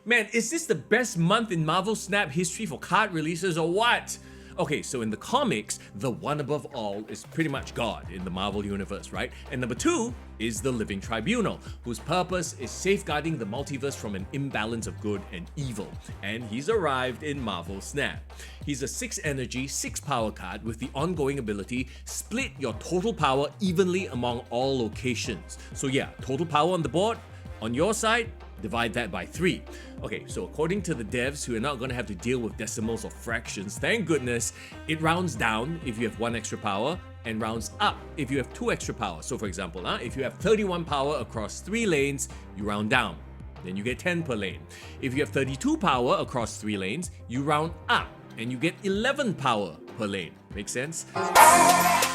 Man, is this the best month in Marvel Snap history for card releases or what? Okay, so in the comics, the one above all is pretty much God in the Marvel universe, right? And number 2 is the Living Tribunal, whose purpose is safeguarding the multiverse from an imbalance of good and evil. And he's arrived in Marvel Snap. He's a 6 energy, 6 power card with the ongoing ability split your total power evenly among all locations. So yeah, total power on the board, on your side, divide that by 3. Okay, so according to the devs who are not going to have to deal with decimals or fractions, thank goodness, it rounds down if you have 1 extra power and rounds up if you have 2 extra power. So for example, if you have 31 power across 3 lanes, you round down. Then you get 10 per lane. If you have 32 power across 3 lanes, you round up and you get 11 power per lane. Make sense?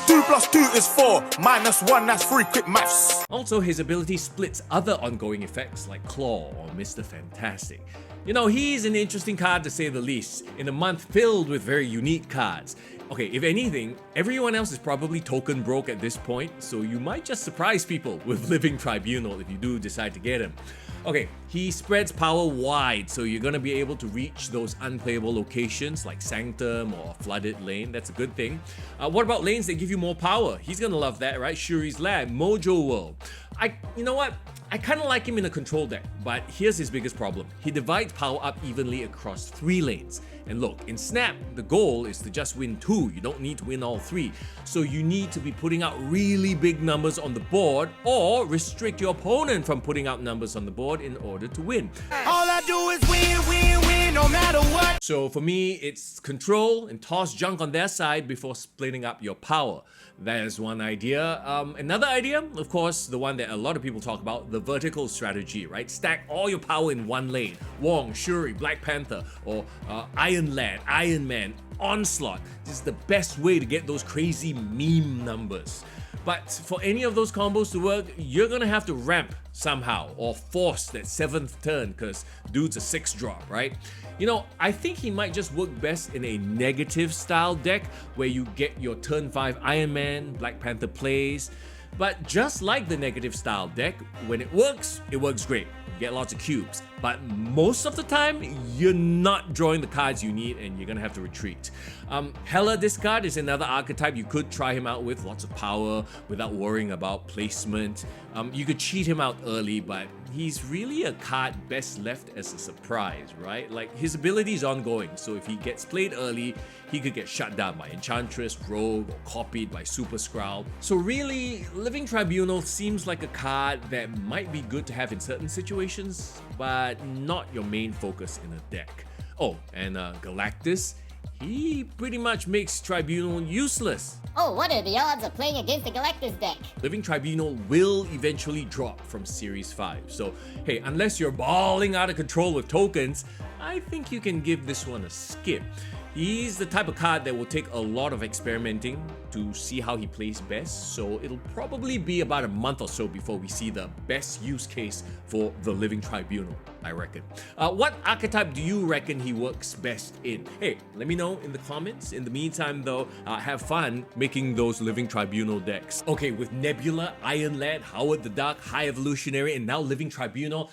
2 plus 2 is 4, minus 1, that's 3, quick maths. Also, his ability splits other ongoing effects like Claw or Mr. Fantastic. You know, he's an interesting card to say the least, in a month filled with very unique cards. Okay, if anything, everyone else is probably token broke at this point, so you might just surprise people with Living Tribunal if you do decide to get him. Okay, he spreads power wide, so you're gonna be able to reach those unplayable locations like Sanctum or Flooded Lane. That's a good thing. What about lanes that give you more power? He's gonna love that, right? Shuri's Lab, Mojo World. You know what? I kinda like him in a control deck, but here's his biggest problem. He divides power up evenly across 3 lanes. And look, in Snap, the goal is to just win 2. You don't need to win all 3. So you need to be putting out really big numbers on the board or restrict your opponent from putting out numbers on the board in order to win. All I do is win, no matter what. So for me, it's control and toss junk on their side before splitting up your power. That is one idea. Another idea, of course, the one that a lot of people talk about, the vertical strategy, right? Stack all your power in one lane. Wong, Shuri, Black Panther, or Iron Lad, Iron Man, Onslaught. This is the best way to get those crazy meme numbers. But for any of those combos to work, you're gonna have to ramp somehow or force that 7th turn because dude's a 6 drop, right? You know, I think he might just work best in a negative style deck where you get your turn 5 Iron Man, Black Panther plays. But just like the negative style deck, when it works great. You get lots of cubes. But most of the time, you're not drawing the cards you need and you're gonna have to retreat. Hella Discard is another archetype you could try him out with, lots of power without worrying about placement. You could cheat him out early, but he's really a card best left as a surprise, right? Like, his ability is ongoing, so if he gets played early, he could get shut down by Enchantress, Rogue, or copied by Super Skrull. So really, Living Tribunal seems like a card that might be good to have in certain situations, but not your main focus in a deck. Oh, and Galactus, he pretty much makes Tribunal useless. Oh, what are the odds of playing against the Galactus deck? Living Tribunal will eventually drop from Series 5, so hey, unless you're balling out of control with tokens, I think you can give this one a skip. He's the type of card that will take a lot of experimenting to see how he plays best, so it'll probably be about a month or so before we see the best use case for the Living Tribunal, I reckon. What archetype do you reckon he works best in? Hey, let me know in the comments. In the meantime though, have fun making those Living Tribunal decks. Okay, with Nebula, Iron Lad, Howard the Duck, High Evolutionary, and now Living Tribunal,